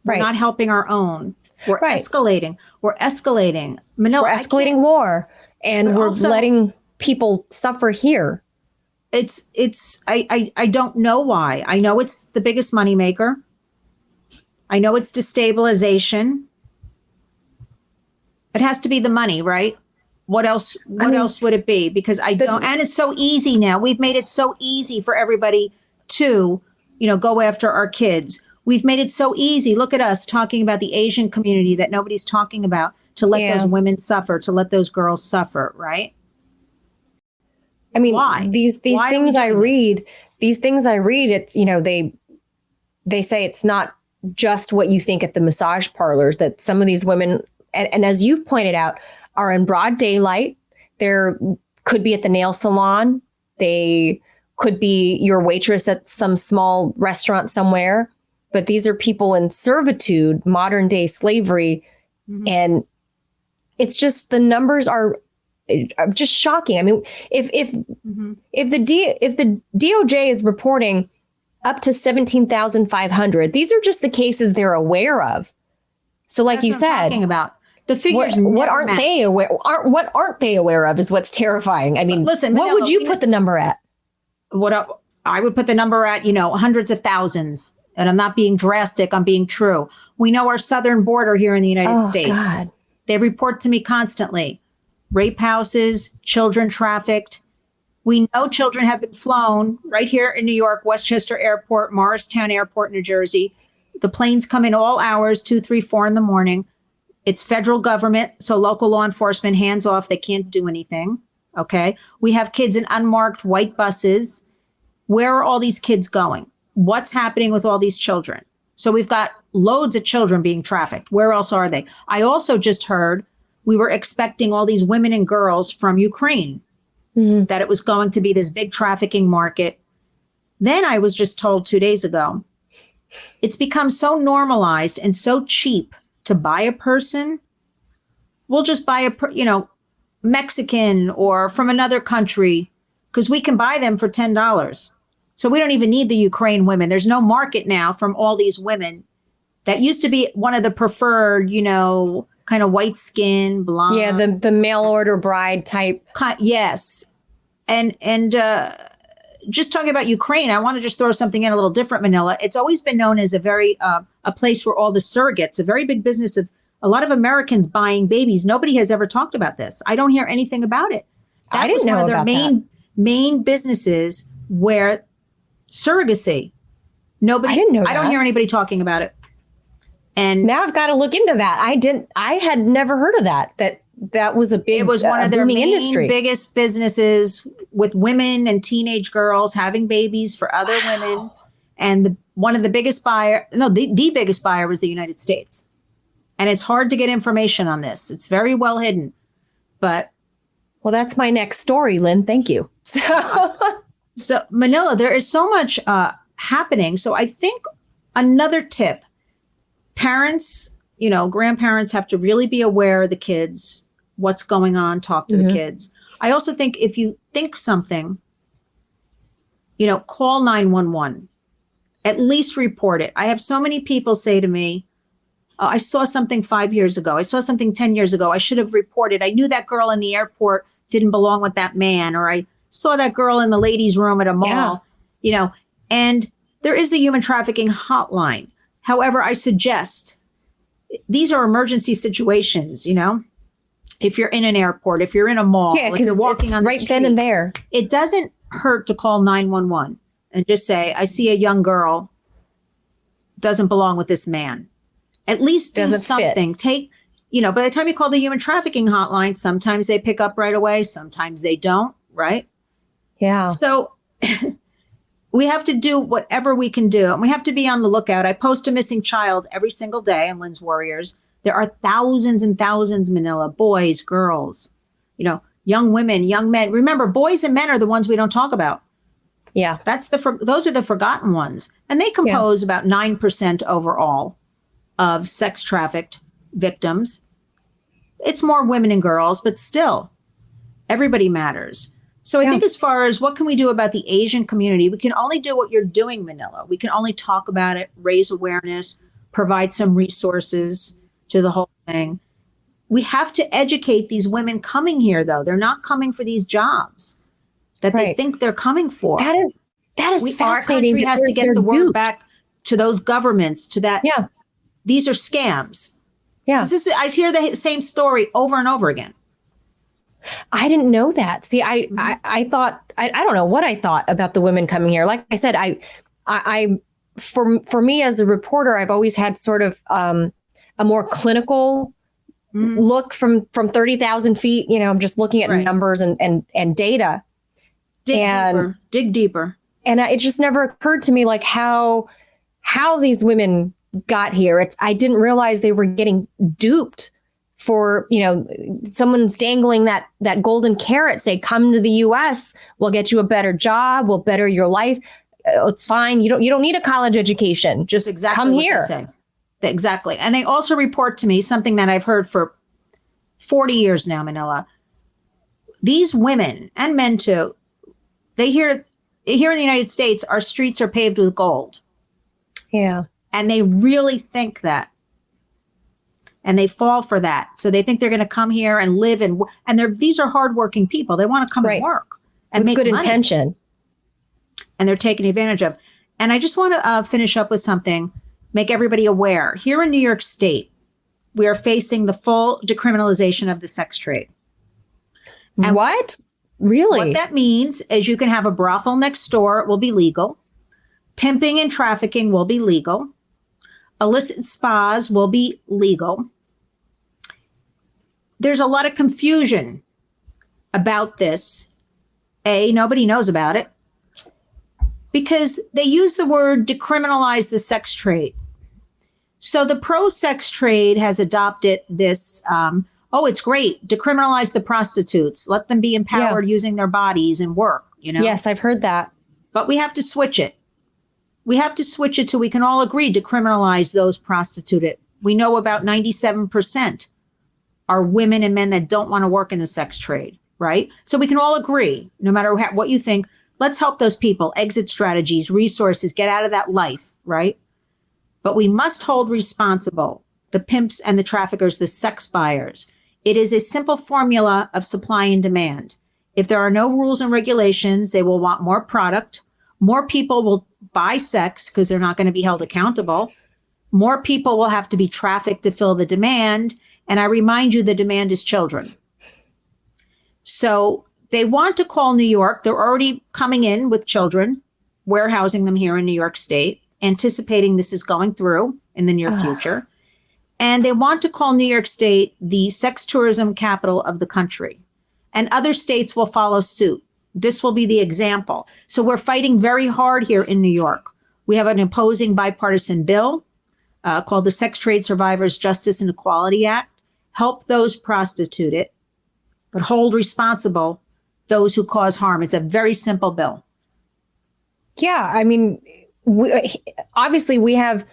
We're not helping our own. We're escalating. Manila, we're escalating war, and we're letting people suffer here. I don't know why. I know it's the biggest moneymaker. I know it's destabilization. It has to be the money, right? What else would it be? Because and it's so easy now. We've made it so easy for everybody to, go after our kids. We've made it so easy. Look at us talking about the Asian community that nobody's talking about, to let those women suffer, to let those girls suffer, right? Why? These things I read, it's, they say it's not just what you think at the massage parlors, that some of these women, and as you've pointed out, are in broad daylight. There could be at the nail salon. They could be your waitress at some small restaurant somewhere. But these are people in servitude, modern day slavery. Mm-hmm. And it's just, the numbers are just shocking. If the DOJ is reporting up to 17,500, these are just the cases they're aware of. So like you said, talking about the figures, what aren't they aware? What aren't they aware of is what's terrifying. Listen, what would you put the number at? What I would put the number at, hundreds of thousands. And I'm not being drastic, I'm being true. We know our southern border here in the United States. God. They report to me constantly. Rape houses, children trafficked. We know children have been flown right here in New York, Westchester Airport, Morristown Airport, New Jersey. The planes come in all hours, 2, 3, 4 in the morning. It's federal government, so local law enforcement, hands off, they can't do anything. Okay. We have kids in unmarked white buses. Where are all these kids going? What's happening with all these children? So we've got loads of children being trafficked. Where else are they? I also just heard we were expecting all these women and girls from Ukraine, that it was going to be this big trafficking market. Then I was just told 2 days ago, it's become so normalized and so cheap to buy a person. We'll just buy Mexican or from another country because we can buy them for $10. So we don't even need the Ukraine women. There's no market now from all these women that used to be one of the preferred, kind of white skin, blonde. Yeah, the mail order bride type. Yes. And just talking about Ukraine, I want to just throw something in a little different, Manila. It's always been known as a place where all the surrogates, a very big business of a lot of Americans buying babies. Nobody has ever talked about this. I don't hear anything about it. I didn't know one of about their main businesses where surrogacy. I didn't know I don't that. hear anybody talking about it. And Now I've got to look into that. I had never heard of that. That was a big, it was one of their booming main industry. biggest businesses with women and teenage girls having babies for other women. And one of the biggest the biggest buyer was the United States. And it's hard to get information on this. It's very well hidden. But Well, that's my next story, Lynn. Thank you. so Manila, there is so much happening. So I think another tip, parents, grandparents have to really be aware of the kids, what's going on, talk to the kids. I also think if you think something, call 911, at least report it. I have so many people say to me, I saw something 5 years ago. I saw something 10 years ago. I should have reported. I knew that girl in the airport didn't belong with that man, or I saw that girl in the ladies' room at a mall, and there is the human trafficking hotline. However, I suggest these are emergency situations, if you're in an airport, if you're in a mall, if you're walking on the right street, then and there. it doesn't hurt to call 911 and just say, I see a young girl doesn't belong with this man. At least do Doesn't something. Take, by the time you call the human trafficking hotline, sometimes they pick up right away. Sometimes they don't, right? Yeah. So we have to do whatever we can do. And we have to be on the lookout. I post a missing child every single day on Lynn's Warriors. There are thousands and thousands, Manila, boys, girls, young women, young men. Remember, boys and men are the ones we don't talk about. Yeah. Those are the forgotten ones. And they compose about 9% overall of sex trafficked victims. It's more women and girls, but still, everybody matters. So I think as far as what can we do about the Asian community, we can only do what you're doing, Manila. We can only talk about it, raise awareness, provide some resources to the whole thing. We have to educate these women coming here, though. They're not coming for these jobs that they think they're coming for. That is fascinating. Our country has to get the word back to those governments, to that. Yeah. These are scams. Yeah. I hear the same story over and over again. I didn't know that. See, I thought, I don't know what I thought about the women coming here. Like I said, for me as a reporter, I've always had sort of a more clinical look from 30,000 feet. I'm just looking at numbers and data. Dig deeper. And it just never occurred to me like how these women got here. I didn't realize they were getting duped for, someone's dangling that golden carrot, say, come to the US, we'll get you a better job, we'll better your life. It's fine. You don't need a college education. Just come here. Exactly. And they also report to me something that I've heard for 40 years now, Manila. These women and men too, they hear here in the United States, our streets are paved with gold. Yeah. And they really think that. And they fall for that. So they think they're going to come here and live and these are hardworking people. They want to come and work and with make good money. intention. And they're taken advantage of. And I just want to finish up with something, make everybody aware. Here in New York State, we are facing the full decriminalization of the sex trade. And what? Really? What that means is you can have a brothel next door. It will be legal. Pimping and trafficking will be legal. Illicit spas will be legal. There's a lot of confusion about this. Nobody knows about it. because they use the word decriminalize the sex trade. So the pro-sex trade has adopted this, oh, it's great, decriminalize the prostitutes, let them be empowered using their bodies and work, you know? Yes, I've heard that. But we have to switch it. We have to switch it till we can all agree to criminalize those prostituted. We know about 97% are women and men that don't want to work in the sex trade, right? So we can all agree, no matter what you think, let's help those people, exit strategies, resources, get out of that life, right? But we must hold responsible the pimps and the traffickers, the sex buyers. It is a simple formula of supply and demand. If there are no rules and regulations, they will want more product. More people will buy sex because they're not going to be held accountable. More people will have to be trafficked to fill the demand. And I remind you, the demand is children. So they want to call New York. They're already coming in with children, warehousing them here in New York State, anticipating this is going through in the near future. And they want to call New York State the sex tourism capital of the country. And other states will follow suit. This will be the example. So we're fighting very hard here in New York. We have an opposing bipartisan bill called the Sex Trade Survivors Justice and Equality Act. Help those prostituted, but hold responsible those who cause harm. It's a very simple bill. Yeah, I mean, obviously we have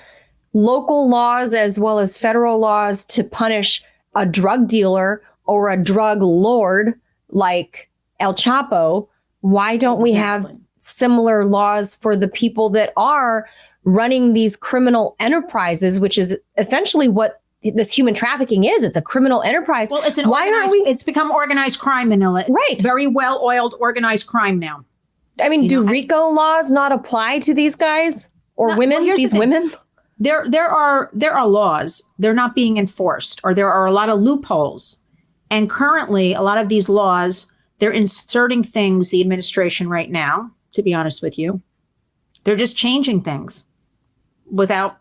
local laws as well as federal laws to punish a drug dealer or a drug lord like El Chapo. Why don't we have similar laws for the people that are running these criminal enterprises, which is essentially what this human trafficking is? It's a criminal enterprise. Well, it's become organized crime, Manila. It's right. Very well-oiled organized crime now. I mean, do RICO laws not apply to these guys or women? Well, these women? There are laws. They're not being enforced, or there are a lot of loopholes. And currently, a lot of these laws, they're inserting things, the administration right now, to be honest with you. They're just changing things without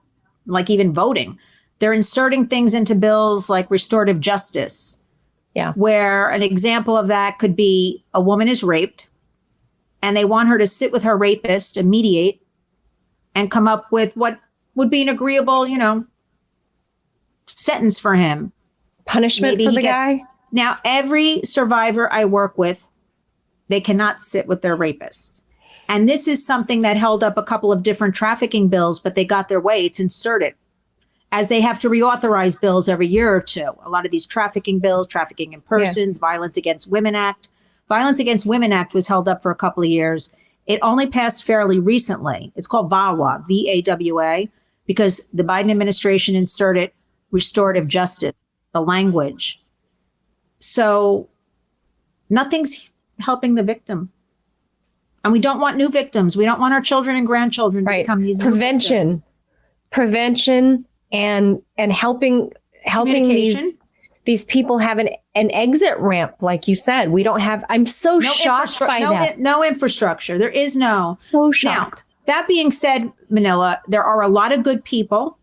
like even voting. They're inserting things into bills like restorative justice. Yeah. Where an example of that could be a woman is raped and they want her to sit with her rapist and mediate and come up with what would be an agreeable, sentence for him. Punishment for the guy? Now, every survivor I work with, they cannot sit with their rapist. And this is something that held up a couple of different trafficking bills, but they got their way. It's inserted as they have to reauthorize bills every year or two. A lot of these trafficking bills, trafficking in persons, Violence Against Women Act. Violence Against Women Act was held up for a couple of years. It only passed fairly recently. It's called VAWA, VAWA, because the Biden administration inserted restorative justice, the language. So nothing's helping the victim. And we don't want new victims. We don't want our children and grandchildren to become these prevention and helping these people have an exit ramp, like you said. We don't have. I'm so shocked by that. No infrastructure. There is no. So shocked. Now, that being said, Manila, there are a lot of good people,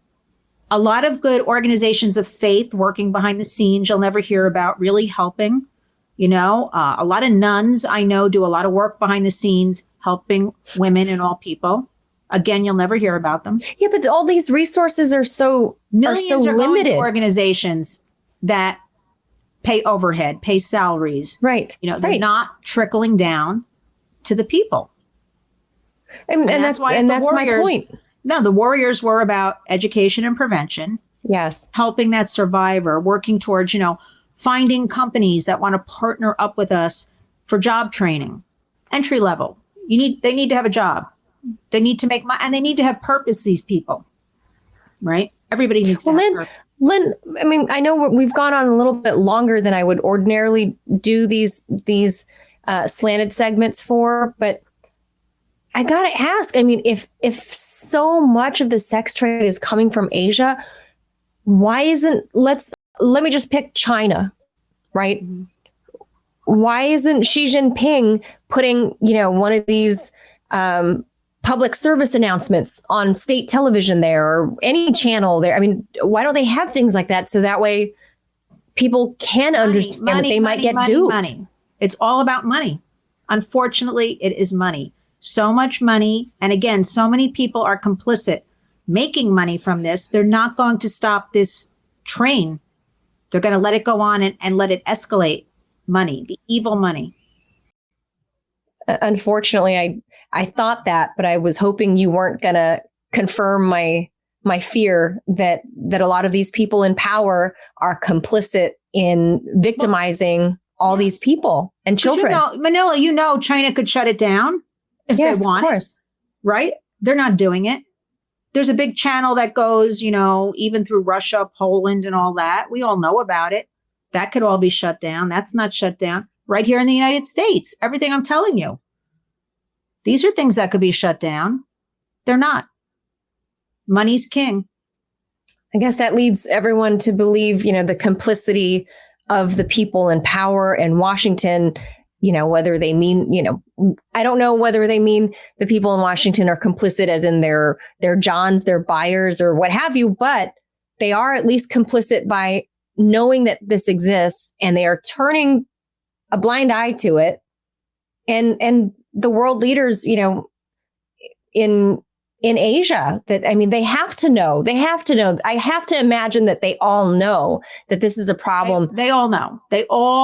a lot of good organizations of faith working behind the scenes. You'll never hear about really helping. A lot of nuns I know do a lot of work behind the scenes, helping women and all people. Again, you'll never hear about them. Yeah, but all these resources are so millions are limited. Going to organizations that pay overhead, pay salaries. Right. They're not trickling down to the people. And that's my point. No, the warriors were about education and prevention. Yes. Helping that survivor, working towards, finding companies that want to partner up with us for job training, entry level. They need to have a job. They need to make money, and they need to have purpose, these people, right? Everybody needs to have purpose. Lynn, I mean, I know we've gone on a little bit longer than I would ordinarily do these slanted segments for, but I got to ask, I mean, if so much of the sex trade is coming from Asia, why isn't, let me just pick China, right? Mm-hmm. Why isn't Xi Jinping putting, one of these public service announcements on state television there or any channel there? I mean, why don't they have things like that so that way people can understand that they might get duped? Money. It's all about money. Unfortunately, it is money. so much money. And again, so many people are complicit making money from this. They're not going to stop this train. They're going to let it go on and let it escalate. Money, the evil money. Unfortunately, I thought that, but I was hoping you weren't going to confirm my fear that a lot of these people in power are complicit in victimizing all these people and children. Manila, China could shut it down if they want. Of course. Right? They're not doing it. There's a big channel that goes, even through Russia, Poland, and all that. We all know about it. That could all be shut down. That's not shut down. Right here in the United States, everything I'm telling you. These are things that could be shut down. They're not. Money's king. I guess that leads everyone to believe, the complicity of the people in power in Washington, whether they mean, I don't know whether they mean the people in Washington are complicit as in their Johns, their buyers or what have you, but they are at least complicit by knowing that this exists and they are turning a blind eye to it. And the world leaders, in Asia, they have to know. I have to imagine that they all know that this is a problem. They all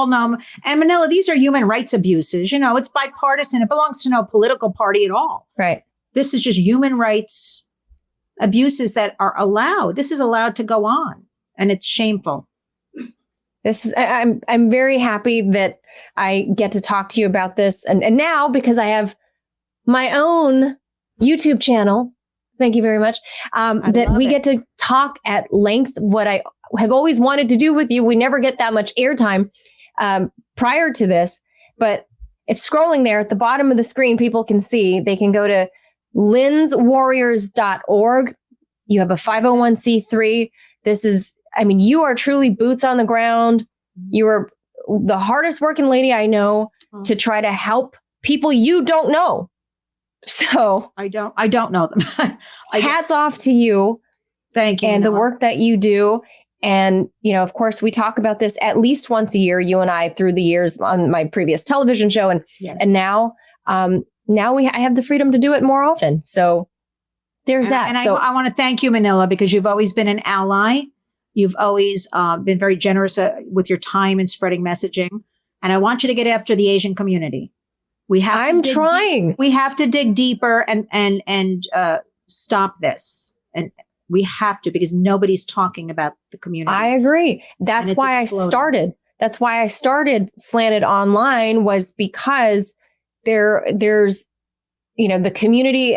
know. And Manila, these are human rights abuses. It's bipartisan. It belongs to no political party at all. Right. This is just human rights abuses that are allowed. This is allowed to go on, and it's shameful. I'm very happy that I get to talk to you about this. And now, because I have my own YouTube channel, thank you very much, that we get to talk at length, what I have always wanted to do with you. We never get that much airtime prior to this, but it's scrolling there at the bottom of the screen. People can see. They can go to lynswarriors.org. You have a 501c3. This is, you are truly boots on the ground. You are the hardest working lady I know to try to help people you don't know. So I don't know them. Hats off to you. Thank you. And the work that you do. And, of course, we talk about this at least once a year, you and I, through the years on my previous television show. And now I have the freedom to do it more often. So there's that. And so I want to thank you, Manila, because you've always been an ally. You've always been very generous with your time and spreading messaging. And I want you to get after the Asian community. I'm trying. We have to dig deeper and stop this. And we have to, because nobody's talking about the community. I agree. That's why I started. That's why I started Slanted Online, was because there's the community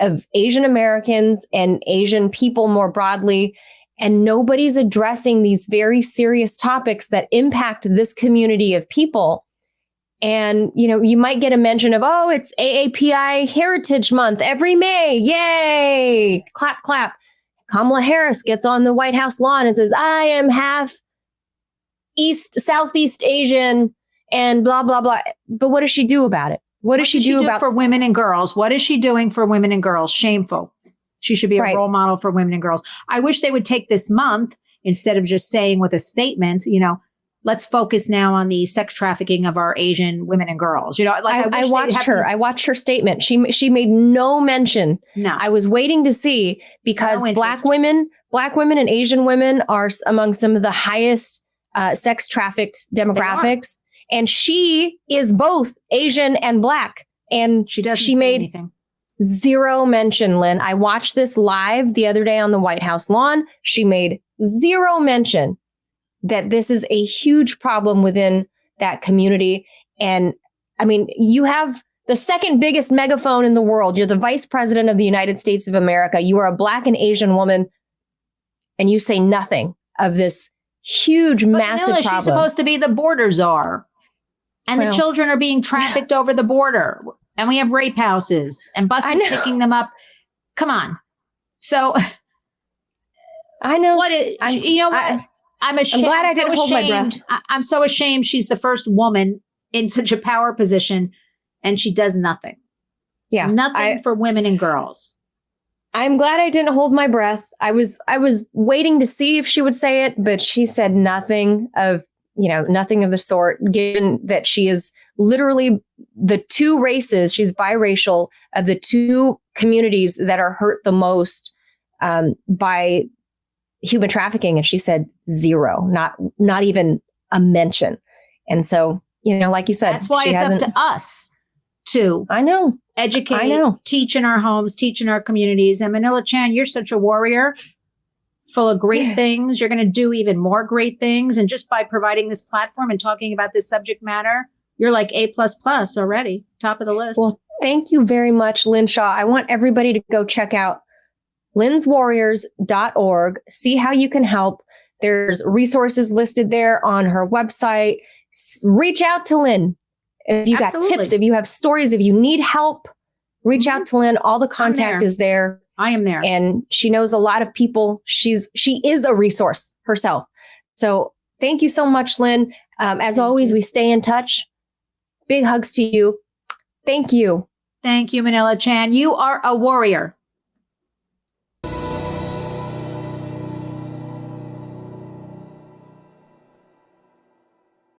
of Asian Americans and Asian people more broadly, and nobody's addressing these very serious topics that impact this community of people. And, you might get a mention of, it's AAPI Heritage Month every May. Yay! Clap, clap. Kamala Harris gets on the White House lawn and says, I am half Southeast Asian and blah, blah, blah. But what does she do about it? What does she do for women and girls? What is she doing for women and girls? Shameful. She should be a role model for women and girls. I wish they would take this month, instead of just saying with a statement, let's focus now on the sex trafficking of our Asian women and girls. I watched her. I watched her statement. She made no mention. No. I was waiting to see, because Black women and Asian women are among some of the highest sex trafficked demographics. And she is both Asian and Black. And she made anything. Zero mention, Lynn. I watched this live the other day on the White House lawn. She made zero mention that this is a huge problem within that community. And you have the second biggest megaphone in the world. You're the vice president of the United States of America. You are a Black and Asian woman, and you say nothing of this huge, massive problem. She's supposed to be the border czar. And the children are being trafficked over the border. And we have rape houses and buses picking them up. Come on. So I know. What? I'm ashamed. I'm glad I didn't hold my breath. I'm so ashamed she's the first woman in such a power position, and she does nothing. Yeah. Nothing for women and girls. I'm glad I didn't hold my breath. I was waiting to see if she would say it, but she said nothing of the sort, given that she is literally the two races, she's biracial, of the two communities that are hurt the most by human trafficking. And she said zero, not even a mention. And so, like you said, that's why it's up to us to educate, teach in our homes, teach in our communities. And Manila Chan, you're such a warrior, full of great things. You're going to do even more great things. And just by providing this platform and talking about this subject matter, you're like A++ already, top of the list. Well, thank you very much, Lynn Shaw. I want everybody to go check out lynswarriors.org, see how you can help. There's resources listed there on her website. Reach out to Lynn. If you got tips, if you have stories, if you need help, reach out to Lynn. All the contact is there. I am there. And she knows a lot of people. She is a resource herself. So thank you so much, Lynn. As always, we stay in touch. Big hugs to you. Thank you. Thank you, Manila Chan. You are a warrior.